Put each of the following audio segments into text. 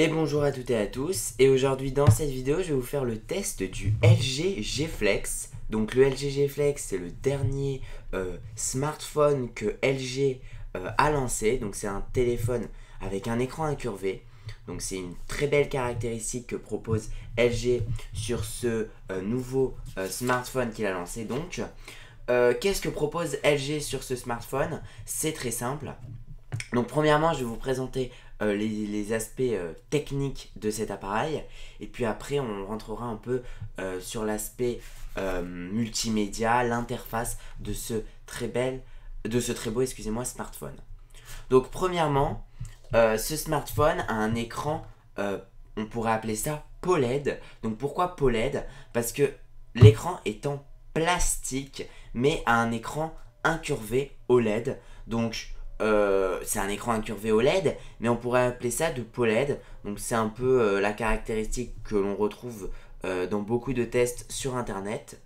Et bonjour à toutes et à tous, et aujourd'hui dans cette vidéo je vais vous faire le test du LG G Flex. Donc le LG G Flex c'est le dernier smartphone que LG a lancé. Donc c'est un téléphone avec un écran incurvé. Donc c'est une très belle caractéristique que propose LG sur ce nouveau smartphone qu'il a lancé. Donc qu'est-ce que propose LG sur ce smartphone? C'est très simple. Donc premièrement je vais vous présenter les aspects techniques de cet appareil, et puis après on rentrera un peu sur l'aspect multimédia, l'interface de ce très beau smartphone. Donc premièrement, ce smartphone a un écran, on pourrait appeler ça POLED. Donc pourquoi POLED? Parce que l'écran est en plastique mais a un écran incurvé OLED. Donc c'est un écran incurvé OLED, mais on pourrait appeler ça de POLED. Donc c'est un peu la caractéristique que l'on retrouve dans beaucoup de tests sur internet.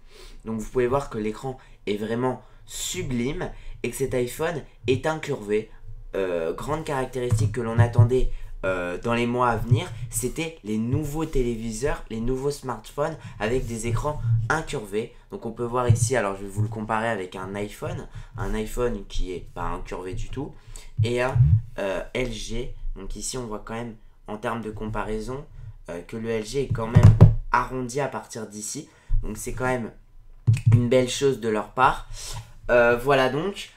Donc vous pouvez voir que l'écran est vraiment sublime et que cet iPhone est incurvé. Grande caractéristique que l'on attendait dans les mois à venir, c'était les nouveaux téléviseurs, les nouveaux smartphones avec des écrans incurvés. Donc on peut voir ici, alors je vais vous le comparer avec un iPhone qui est pas incurvé du tout, et un LG. Donc ici on voit quand même en termes de comparaison que le LG est quand même arrondi à partir d'ici. Donc c'est quand même une belle chose de leur part. Voilà donc.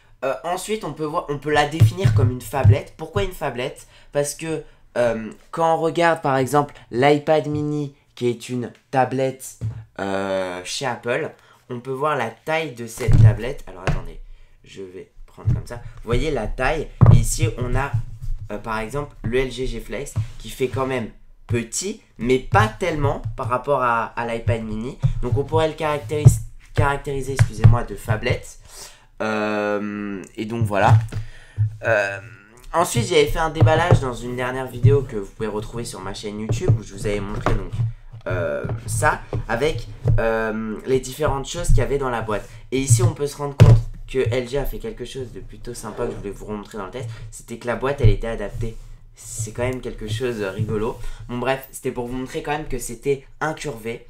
Ensuite on peut la définir comme une phablette. Pourquoi une phablette? Parce que quand on regarde par exemple l'iPad mini, qui est une tablette chez Apple, on peut voir la taille de cette tablette. Alors attendez, je vais prendre comme ça. Vous voyez la taille, et ici on a par exemple le LG G Flex qui fait quand même petit, mais pas tellement par rapport à l'iPad mini. Donc on pourrait le caractériser de phablette. Et donc voilà. Ensuite j'avais fait un déballage dans une dernière vidéo que vous pouvez retrouver sur ma chaîne YouTube, où je vous avais montré donc ça avec les différentes choses qu'il y avait dans la boîte. Et ici on peut se rendre compte que LG a fait quelque chose de plutôt sympa que je voulais vous remontrer dans le test. C'était que la boîte elle était adaptée. C'est quand même quelque chose de rigolo. Bon bref, c'était pour vous montrer quand même que c'était incurvé.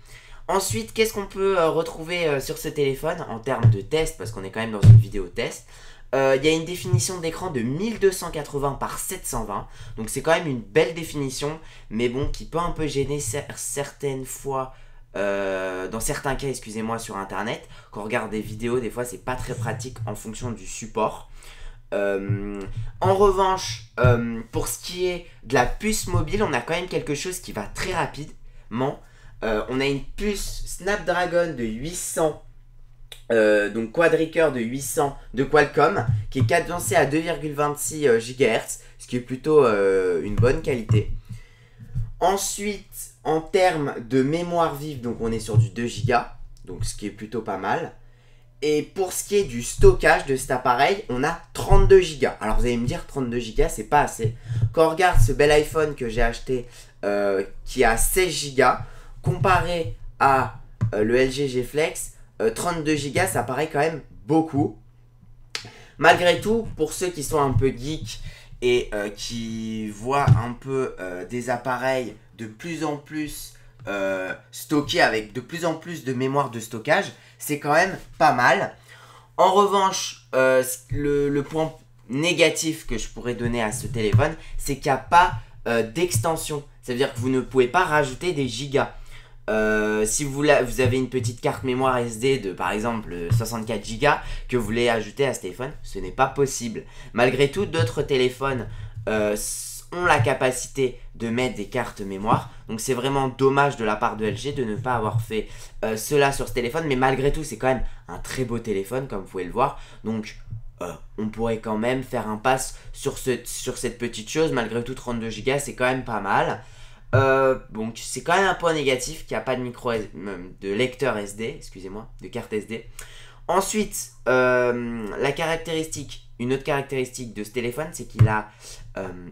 Ensuite, qu'est-ce qu'on peut retrouver sur ce téléphone en termes de test, parce qu'on est quand même dans une vidéo test. Il y a une définition d'écran de 1280 par 720, donc c'est quand même une belle définition, mais bon, qui peut un peu gêner certaines fois, dans certains cas, excusez-moi, sur internet. Quand on regarde des vidéos, des fois c'est pas très pratique en fonction du support. En revanche, pour ce qui est de la puce mobile, on a quand même quelque chose qui va très rapidement. On a une puce Snapdragon de 800, donc quadricœur de 800 de Qualcomm, qui est cadencée à 2,26 GHz, ce qui est plutôt une bonne qualité. Ensuite, en termes de mémoire vive, donc on est sur du 2 Go, donc ce qui est plutôt pas mal. Et pour ce qui est du stockage de cet appareil, on a 32 Go. Alors vous allez me dire, 32 Go c'est pas assez. Quand on regarde ce bel iPhone que j'ai acheté, qui a 16 Go, comparé à le LG G Flex, 32 Go ça paraît quand même beaucoup. Malgré tout, pour ceux qui sont un peu geeks et qui voient un peu des appareils de plus en plus stockés avec de plus en plus de mémoire de stockage, c'est quand même pas mal. En revanche, le point négatif que je pourrais donner à ce téléphone, c'est qu'il n'y a pas d'extension. Ça veut dire que vous ne pouvez pas rajouter des gigas. Si vous avez une petite carte mémoire SD de par exemple 64 Go que vous voulez ajouter à ce téléphone, ce n'est pas possible. Malgré tout, d'autres téléphones ont la capacité de mettre des cartes mémoire. Donc c'est vraiment dommage de la part de LG de ne pas avoir fait cela sur ce téléphone. Mais malgré tout, c'est quand même un très beau téléphone comme vous pouvez le voir. Donc on pourrait quand même faire un pass sur cette petite chose. Malgré tout, 32 Go c'est quand même pas mal. Donc c'est quand même un point négatif qu'il n'y a pas de lecteur SD, excusez-moi, de carte SD. Ensuite, une autre caractéristique de ce téléphone, c'est qu'il a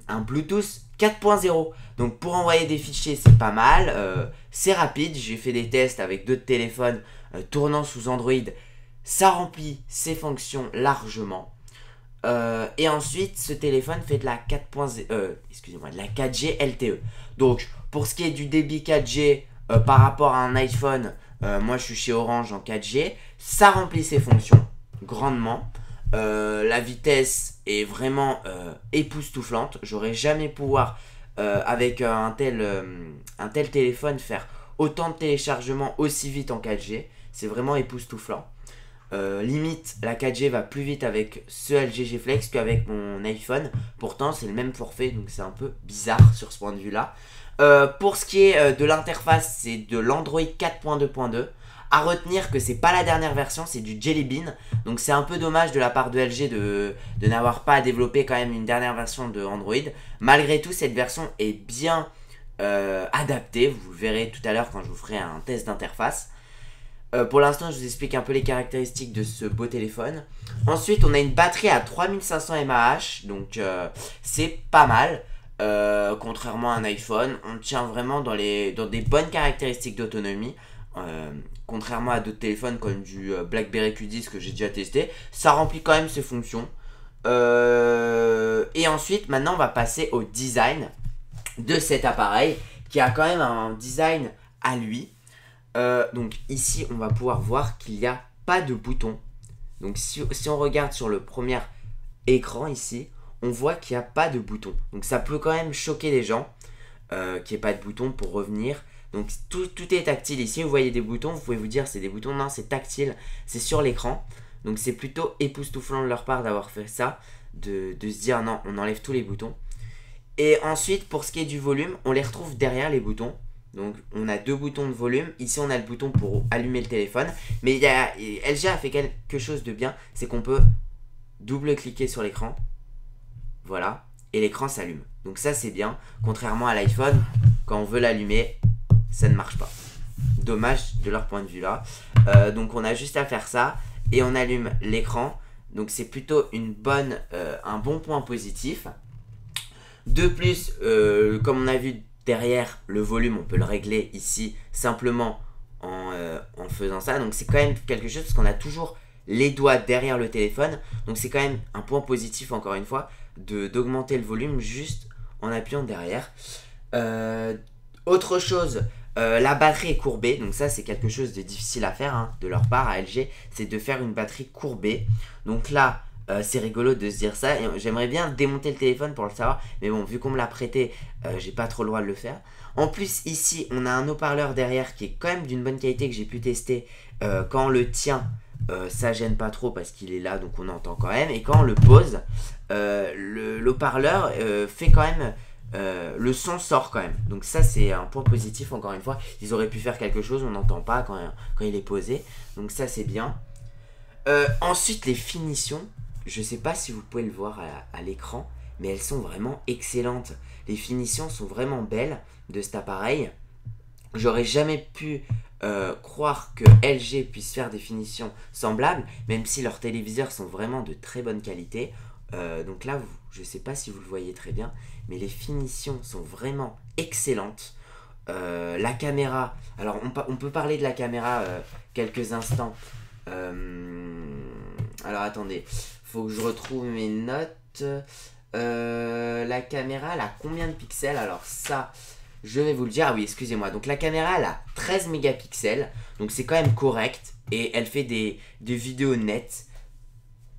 un Bluetooth 4.0. Donc pour envoyer des fichiers, c'est pas mal, c'est rapide. J'ai fait des tests avec d'autres téléphones tournant sous Android, ça remplit ses fonctions largement. Et ensuite, ce téléphone fait de la 4.0, excusez-moi, de la 4G LTE. Donc, pour ce qui est du débit 4G par rapport à un iPhone, moi je suis chez Orange en 4G, ça remplit ses fonctions grandement. La vitesse est vraiment époustouflante. J'aurais jamais pouvoir avec un tel téléphone faire autant de téléchargements aussi vite en 4G. C'est vraiment époustouflant. Limite, la 4G va plus vite avec ce LG G Flex qu'avec mon iPhone. Pourtant, c'est le même forfait, donc c'est un peu bizarre sur ce point de vue-là. Pour ce qui est de l'interface, c'est de l'Android 4.2.2. À retenir que c'est pas la dernière version, c'est du Jelly Bean. Donc c'est un peu dommage de la part de LG de n'avoir pas développé quand même une dernière version de Android. Malgré tout, cette version est bien adaptée. Vous le verrez tout à l'heure quand je vous ferai un test d'interface. Pour l'instant, je vous explique un peu les caractéristiques de ce beau téléphone. Ensuite, on a une batterie à 3500 mAh, donc c'est pas mal. Contrairement à un iPhone, on tient vraiment dans des bonnes caractéristiques d'autonomie. Contrairement à d'autres téléphones comme du BlackBerry Q10 que j'ai déjà testé, ça remplit quand même ses fonctions. Et ensuite, maintenant, on va passer au design de cet appareil qui a quand même un design à lui. Donc ici on va pouvoir voir qu'il n'y a pas de bouton. Donc si on regarde sur le premier écran ici, on voit qu'il n'y a pas de bouton. Donc ça peut quand même choquer les gens qu'il n'y ait pas de bouton pour revenir. Donc tout est tactile ici, vous voyez des boutons, vous pouvez vous dire c'est des boutons, non c'est tactile, c'est sur l'écran. Donc c'est plutôt époustouflant de leur part d'avoir fait ça, de se dire non on enlève tous les boutons. Et ensuite pour ce qui est du volume, on les retrouve derrière les boutons. Donc on a deux boutons de volume, ici on a le bouton pour allumer le téléphone. Mais LG a fait quelque chose de bien, c'est qu'on peut double-cliquer sur l'écran. Voilà, et l'écran s'allume. Donc ça c'est bien, contrairement à l'iPhone, quand on veut l'allumer, ça ne marche pas. Dommage de leur point de vue là. Donc on a juste à faire ça, et on allume l'écran. Donc c'est plutôt un bon point positif. De plus, comme on a vu derrière le volume, on peut le régler ici simplement en faisant ça. Donc c'est quand même quelque chose parce qu'on a toujours les doigts derrière le téléphone. Donc c'est quand même un point positif encore une fois d'augmenter le volume juste en appuyant derrière. Autre chose, la batterie est courbée. Donc ça c'est quelque chose de difficile à faire de leur part à LG. C'est de faire une batterie courbée. Donc là c'est rigolo de se dire ça. J'aimerais bien démonter le téléphone pour le savoir. Mais bon, vu qu'on me l'a prêté, j'ai pas trop le droit de le faire. En plus, ici, on a un haut-parleur derrière qui est quand même d'une bonne qualité que j'ai pu tester. Quand on le tient, ça gêne pas trop parce qu'il est là, donc on entend quand même. Et quand on le pose, le haut-parleur fait quand même... le son sort quand même. Donc ça, c'est un point positif encore une fois. Ils auraient pu faire quelque chose, on n'entend pas quand il est posé. Donc ça, c'est bien. Ensuite, les finitions. Je sais pas si vous pouvez le voir à l'écran, mais elles sont vraiment excellentes. Les finitions sont vraiment belles de cet appareil. J'aurais jamais pu croire que LG puisse faire des finitions semblables, même si leurs téléviseurs sont vraiment de très bonne qualité. Donc là, je sais pas si vous le voyez très bien, mais les finitions sont vraiment excellentes. La caméra, alors on peut parler de la caméra quelques instants. Alors attendez, faut que je retrouve mes notes. La caméra, elle a combien de pixels? Alors ça, je vais vous le dire. Ah oui, excusez-moi. Donc la caméra, elle a 13 mégapixels. Donc c'est quand même correct. Et elle fait des vidéos nettes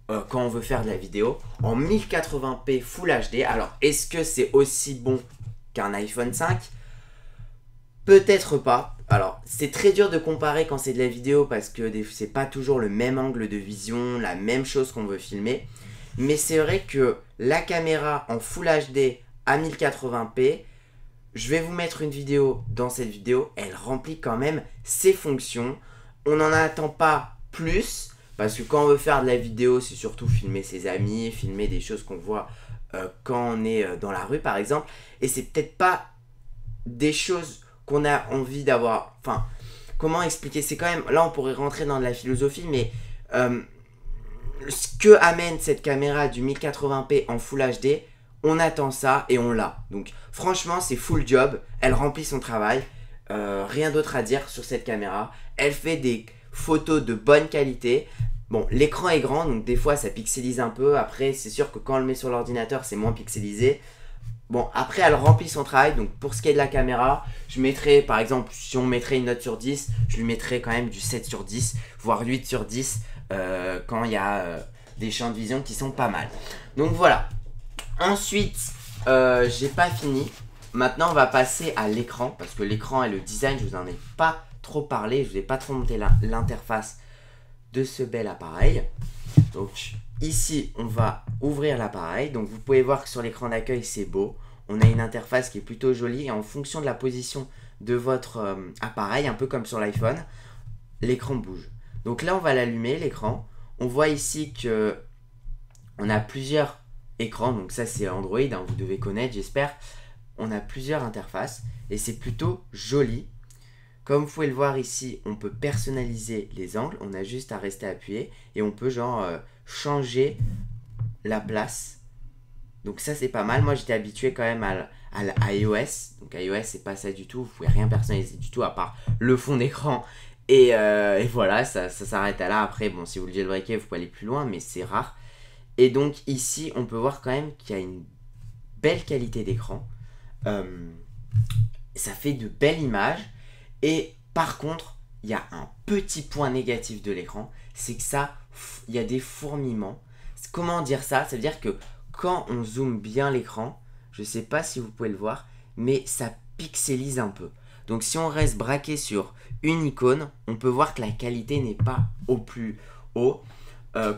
quand on veut faire de la vidéo. En 1080p Full HD. Alors, est-ce que c'est aussi bon qu'un iPhone 5? Peut-être pas. Alors, c'est très dur de comparer quand c'est de la vidéo parce que c'est pas toujours le même angle de vision, la même chose qu'on veut filmer. Mais c'est vrai que la caméra en Full HD à 1080p, je vais vous mettre une vidéo dans cette vidéo, elle remplit quand même ses fonctions. On n'en attend pas plus parce que quand on veut faire de la vidéo, c'est surtout filmer ses amis, filmer des choses qu'on voit quand on est dans la rue par exemple. Et c'est peut-être pas des choses qu'on a envie d'avoir. Enfin, comment expliquer? C'est quand même, là on pourrait rentrer dans de la philosophie, mais ce que amène cette caméra du 1080p en Full HD, on attend ça et on l'a. Donc franchement c'est full job, elle remplit son travail. Rien d'autre à dire sur cette caméra. Elle fait des photos de bonne qualité. Bon, l'écran est grand, donc des fois ça pixelise un peu. Après, c'est sûr que quand on le met sur l'ordinateur, c'est moins pixelisé. Bon, après, elle remplit son travail. Donc, pour ce qui est de la caméra, je mettrais, par exemple, si on mettrait une note sur 10, je lui mettrais quand même du 7 sur 10, voire 8 sur 10, quand il y a des champs de vision qui sont pas mal. Donc, voilà. Ensuite, j'ai pas fini. Maintenant, on va passer à l'écran, parce que l'écran et le design, je vous en ai pas trop parlé. Je vous ai pas trop monté l'interface de ce bel appareil. Donc ici on va ouvrir l'appareil, donc vous pouvez voir que sur l'écran d'accueil c'est beau, on a une interface qui est plutôt jolie et en fonction de la position de votre appareil, un peu comme sur l'iPhone, l'écran bouge. Donc là on va l'allumer l'écran, on voit ici que on a plusieurs écrans, donc ça c'est Android, hein, vous devez connaître j'espère, on a plusieurs interfaces et c'est plutôt joli. Comme vous pouvez le voir ici, on peut personnaliser les angles. On a juste à rester appuyé. Et on peut genre changer la place. Donc ça c'est pas mal. Moi j'étais habitué quand même à iOS. Donc iOS c'est pas ça du tout. Vous pouvez rien personnaliser du tout à part le fond d'écran. Et voilà, ça s'arrête à là. Après, bon, si vous le jailbreakez, vous pouvez aller plus loin. Mais c'est rare. Et donc ici, on peut voir quand même qu'il y a une belle qualité d'écran. Ça fait de belles images. Et par contre, il y a un petit point négatif de l'écran, c'est que il y a des fourmillements. Comment dire ça? Ça veut dire que quand on zoome bien l'écran, je ne sais pas si vous pouvez le voir, mais ça pixelise un peu. Donc si on reste braqué sur une icône, on peut voir que la qualité n'est pas au plus haut.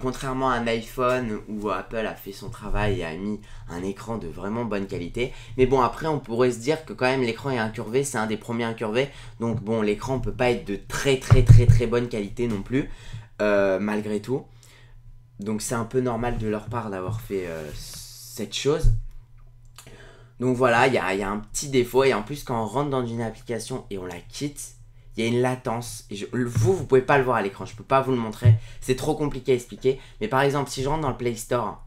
Contrairement à un iPhone où Apple a fait son travail et a mis un écran de vraiment bonne qualité. Mais bon, après on pourrait se dire que quand même l'écran est incurvé, c'est un des premiers incurvés. Donc bon, l'écran peut pas être de très bonne qualité non plus, malgré tout. Donc c'est un peu normal de leur part d'avoir fait cette chose. Donc voilà, il y a un petit défaut. Et en plus quand on rentre dans une application et on la quitte, il y a une latence. Et vous pouvez pas le voir à l'écran. Je peux pas vous le montrer. C'est trop compliqué à expliquer. Mais par exemple, si je rentre dans le Play Store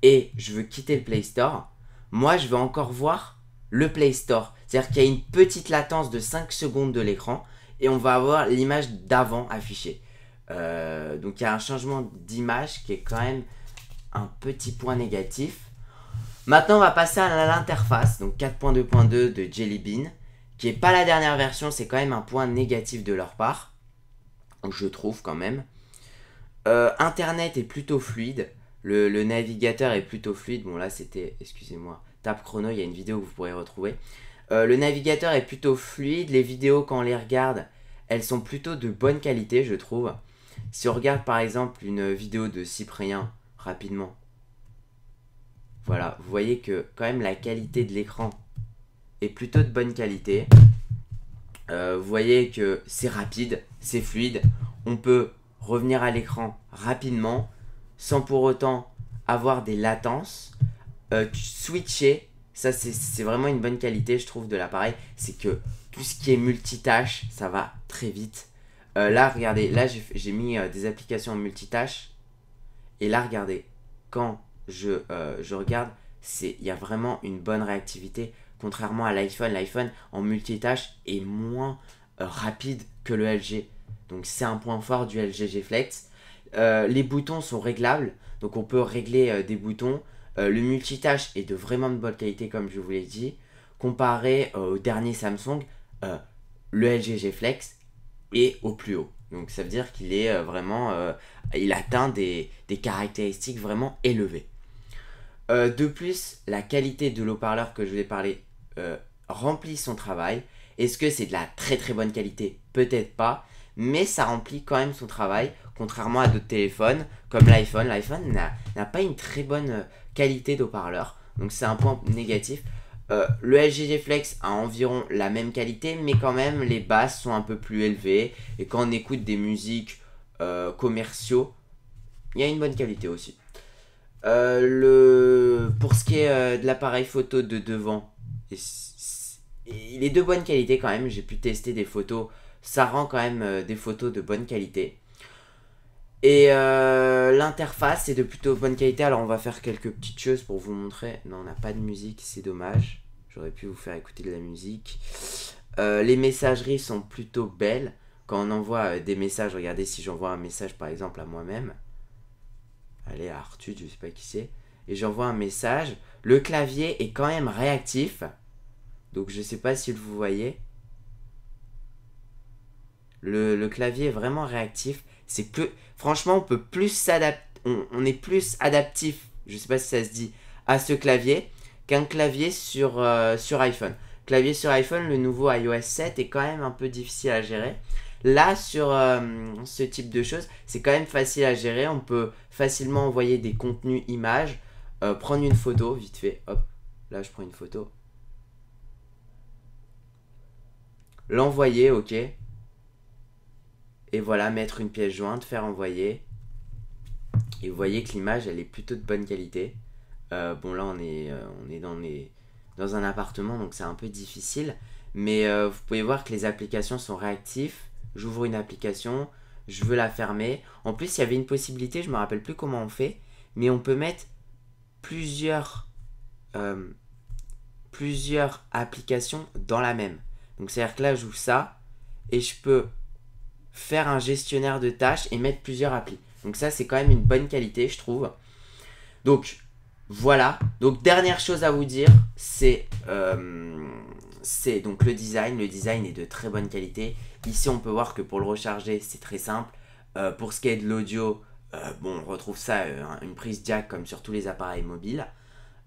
et je veux quitter le Play Store, moi, je vais encore voir le Play Store. C'est-à-dire qu'il y a une petite latence de 5 secondes de l'écran et on va avoir l'image d'avant affichée. Donc, il y a un changement d'image qui est quand même un petit point négatif. Maintenant, on va passer à l'interface. Donc, 4.2.2 de Jelly Bean, qui n'est pas la dernière version, c'est quand même un point négatif de leur part, je trouve quand même. Internet est plutôt fluide, le navigateur est plutôt fluide, bon là c'était, excusez-moi, Tap Chrono, il y a une vidéo que vous pourrez retrouver. Le navigateur est plutôt fluide, les vidéos quand on les regarde, elles sont plutôt de bonne qualité je trouve. Si on regarde par exemple une vidéo de Cyprien, rapidement, voilà, vous voyez que quand même la qualité de l'écran est plutôt de bonne qualité. Vous voyez que c'est rapide, c'est fluide. On peut revenir à l'écran rapidement sans pour autant avoir des latences. Switcher, ça c'est vraiment une bonne qualité je trouve de l'appareil. C'est que tout ce qui est multitâche, ça va très vite. Là regardez, là j'ai mis des applications en multitâche. Et là regardez, quand je regarde, il y a vraiment une bonne réactivité. Contrairement à l'iPhone en multitâche est moins rapide que le LG. Donc c'est un point fort du LG G Flex. Les boutons sont réglables, donc on peut régler des boutons. Le multitâche est de vraiment de bonne qualité comme je vous l'ai dit. Comparé au dernier Samsung, le LG G Flex est au plus haut. Donc ça veut dire qu'il est vraiment, il atteint des caractéristiques vraiment élevées. De plus, la qualité de l'haut-parleur que je vais parler remplit son travail. Est-ce que c'est de la très bonne qualité? Peut-être pas, mais ça remplit quand même son travail, contrairement à d'autres téléphones comme l'iPhone. L'iPhone n'a pas une très bonne qualité d'haut-parleur, donc c'est un point négatif. Le LG G Flex a environ la même qualité, mais quand même les basses sont un peu plus élevées, et quand on écoute des musiques commerciaux, il y a une bonne qualité aussi. Pour ce qui est de l'appareil photo de devant, il est de bonne qualité quand même. J'ai pu tester des photos, ça rend quand même des photos de bonne qualité. Et l'interface est de plutôt bonne qualité. Alors on va faire quelques petites choses pour vous montrer. Non, on n'a pas de musique, c'est dommage. J'aurais pu vous faire écouter de la musique. Les messageries sont plutôt belles. quand on envoie des messages, regardez si j'envoie un message par exemple à moi-même. Allez, à Arthur, je sais pas qui c'est. Et j'envoie un message. Le clavier est quand même réactif. Donc je sais pas si vous voyez. Le clavier est vraiment réactif. C'est plus. Franchement, on peut plus s'adapter. On est plus adaptif, je sais pas si ça se dit, à ce clavier qu'un clavier sur iPhone. Clavier sur iPhone, le nouveau iOS 7 est quand même un peu difficile à gérer. Là, sur ce type de choses, c'est quand même facile à gérer. On peut facilement envoyer des contenus images, prendre une photo, vite fait. Hop, là je prends une photo. L'envoyer, ok. Et voilà, mettre une pièce jointe, faire envoyer. Et vous voyez que l'image, elle est plutôt de bonne qualité. Bon, là, on est dans un appartement, donc c'est un peu difficile. Mais vous pouvez voir que les applications sont réactives. J'ouvre une application, je veux la fermer. En plus, il y avait une possibilité, je ne me rappelle plus comment on fait, mais on peut mettre plusieurs applications dans la même. Donc, c'est-à-dire que là, j'ouvre ça et je peux faire un gestionnaire de tâches et mettre plusieurs applis. Donc ça, c'est quand même une bonne qualité, je trouve. Donc, voilà. Donc, dernière chose à vous dire, c'est donc le design. Le design est de très bonne qualité. Ici, on peut voir que pour le recharger, c'est très simple. Pour ce qui est de l'audio, bon, on retrouve ça, une prise jack comme sur tous les appareils mobiles.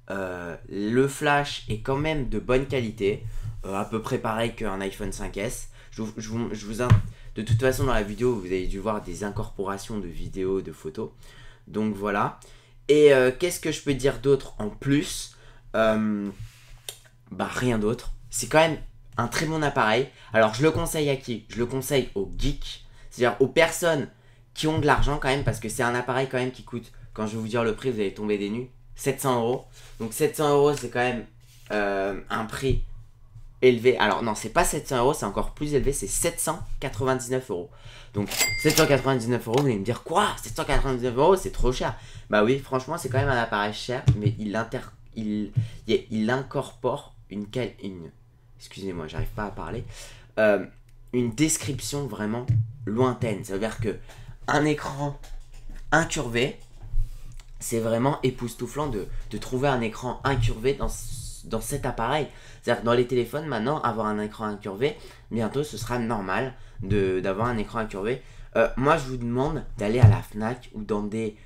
Le flash est quand même de bonne qualité. À peu près pareil qu'un iPhone 5S. De toute façon, dans la vidéo, vous avez dû voir des incorporations de vidéos, de photos. Donc voilà. Et qu'est-ce que je peux dire d'autre en plus? Rien d'autre. C'est quand même un très bon appareil. Alors, je le conseille à qui? Je le conseille aux geeks. C'est-à-dire aux personnes qui ont de l'argent quand même. Parce que c'est un appareil quand même qui coûte, quand je vais vous dire le prix, vous allez tomber des nues. 700 €. Donc 700 €, c'est quand même un prix élevé. Alors non, c'est pas 700 €, c'est encore plus élevé, c'est 799 €. Donc 799 €, vous allez me dire quoi? 799 €, c'est trop cher. Bah oui, franchement, c'est quand même un appareil cher, mais il incorpore excusez-moi, j'arrive pas à parler. Une description vraiment lointaine. Ça veut dire que un écran incurvé, c'est vraiment époustouflant de trouver un écran incurvé dans cet appareil. C'est-à-dire que dans les téléphones, maintenant, avoir un écran incurvé, bientôt, ce sera normal d'avoir un écran incurvé. Moi, je vous demande d'aller à la Fnac ou dans des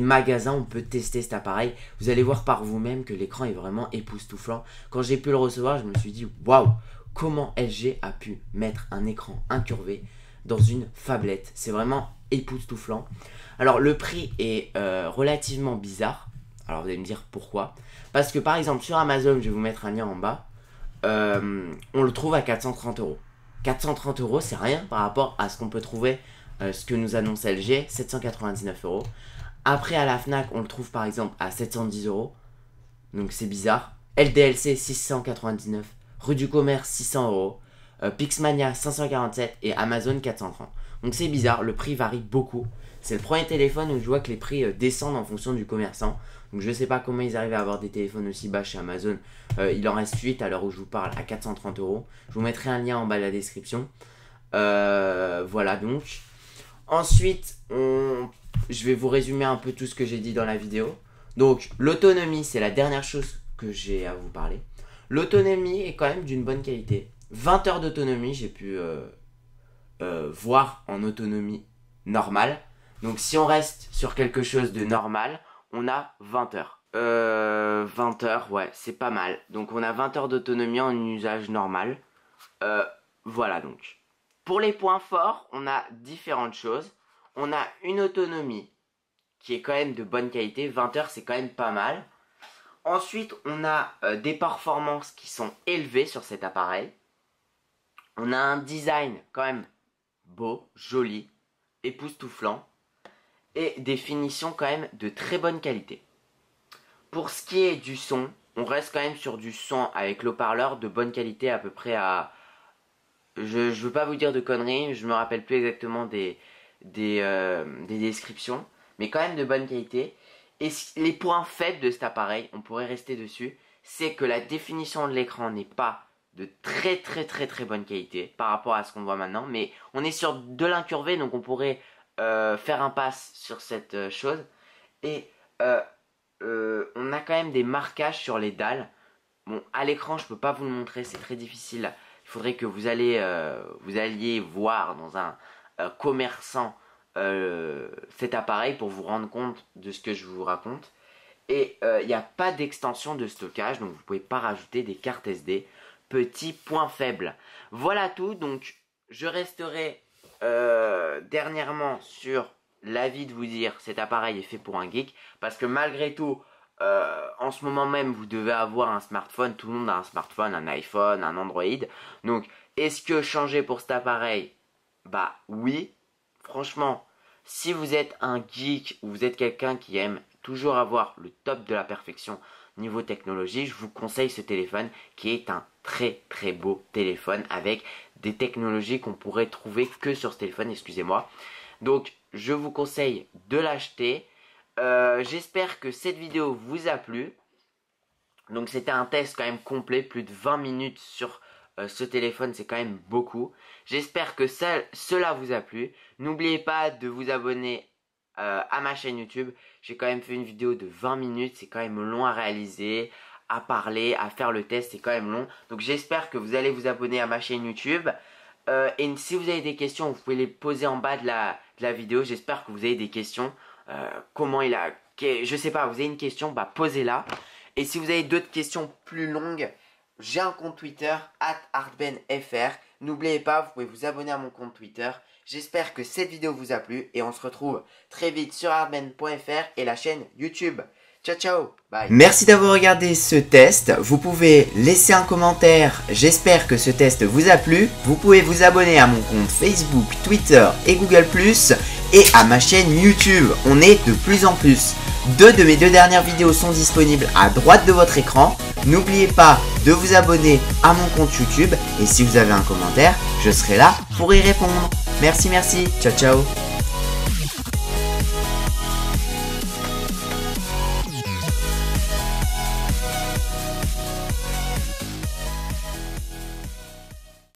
magasins où on peut tester cet appareil. Vous allez voir par vous-même que l'écran est vraiment époustouflant. Quand j'ai pu le recevoir, je me suis dit, waouh, comment LG a pu mettre un écran incurvé dans une phablette. C'est vraiment époustouflant. Alors, le prix est relativement bizarre. Alors, vous allez me dire pourquoi. Parce que, par exemple, sur Amazon, je vais vous mettre un lien en bas, on le trouve à 430 €. 430 €, c'est rien par rapport à ce qu'on peut trouver, ce que nous annonce LG, 799 €. Après, à la Fnac, on le trouve par exemple à 710 €. Donc, c'est bizarre. LDLC, 699. Rue du Commerce, 600 €. Pixmania, 547. Et Amazon, 430. Donc, c'est bizarre. Le prix varie beaucoup. C'est le premier téléphone où je vois que les prix descendent en fonction du commerçant. Donc je ne sais pas comment ils arrivent à avoir des téléphones aussi bas chez Amazon. Il en reste 8 à l'heure où je vous parle à 430 €. Je vous mettrai un lien en bas de la description. Voilà donc. Ensuite, je vais vous résumer un peu tout ce que j'ai dit dans la vidéo. Donc l'autonomie, c'est la dernière chose que j'ai à vous parler. L'autonomie est quand même d'une bonne qualité. 20 heures d'autonomie, j'ai pu voir en autonomie normale. Donc si on reste sur quelque chose de normal, on a 20 heures. 20 heures, ouais, c'est pas mal. Donc on a 20 heures d'autonomie en usage normal. Voilà donc. Pour les points forts, on a différentes choses. On a une autonomie qui est quand même de bonne qualité. 20 heures, c'est quand même pas mal. Ensuite, on a des performances qui sont élevées sur cet appareil. On a un design quand même beau, joli, époustouflant. Et des finitions quand même de très bonne qualité. Pour ce qui est du son, on reste quand même sur du son avec l'haut-parleur de bonne qualité à peu près à... Je veux pas vous dire de conneries, je me rappelle plus exactement des descriptions, mais quand même de bonne qualité. Et les points faibles de cet appareil, on pourrait rester dessus, c'est que la définition de l'écran n'est pas de très bonne qualité par rapport à ce qu'on voit maintenant. Mais on est sur de l'incurvé, donc on pourrait faire un pass sur cette chose. Et on a quand même des marquages sur les dalles. Bon, à l'écran, je peux pas vous le montrer, c'est très difficile. Il faudrait que vous alliez voir dans un commerçant cet appareil pour vous rendre compte de ce que je vous raconte. Et il n'y a pas d'extension de stockage, donc vous ne pouvez pas rajouter des cartes SD. Petit point faible. Voilà tout, donc je resterai dernièrement sur l'avis de vous dire cet appareil est fait pour un geek. Parce que malgré tout, en ce moment même, vous devez avoir un smartphone. Tout le monde a un smartphone, un iPhone, un Android. Donc, est-ce que changer pour cet appareil? Bah oui. Franchement, si vous êtes un geek ou vous êtes quelqu'un qui aime toujours avoir le top de la perfection niveau technologie, je vous conseille ce téléphone qui est un très beau téléphone avec des technologies qu'on pourrait trouver que sur ce téléphone, excusez-moi. Donc, je vous conseille de l'acheter. J'espère que cette vidéo vous a plu. Donc c'était un test quand même complet, plus de 20 minutes sur ce téléphone, c'est quand même beaucoup. J'espère que cela vous a plu. N'oubliez pas de vous abonner à ma chaîne YouTube. J'ai quand même fait une vidéo de 20 minutes, c'est quand même long à réaliser, à parler, à faire le test, c'est quand même long. Donc j'espère que vous allez vous abonner à ma chaîne YouTube. Et si vous avez des questions, vous pouvez les poser en bas de la vidéo. J'espère que vous avez des questions. Je sais pas, vous avez une question, bah posez-la. Et si vous avez d'autres questions plus longues, j'ai un compte Twitter @artbenfr. N'oubliez pas, vous pouvez vous abonner à mon compte Twitter. J'espère que cette vidéo vous a plu et on se retrouve très vite sur artben.fr et la chaîne YouTube. Ciao ciao, bye. Merci d'avoir regardé ce test. Vous pouvez laisser un commentaire. J'espère que ce test vous a plu. Vous pouvez vous abonner à mon compte Facebook, Twitter et Google+, et à ma chaîne YouTube. On est de plus en plus. 2 de mes 2 dernières vidéos sont disponibles à droite de votre écran. N'oubliez pas de vous abonner à mon compte YouTube. Et si vous avez un commentaire, je serai là pour y répondre. Merci, ciao ciao.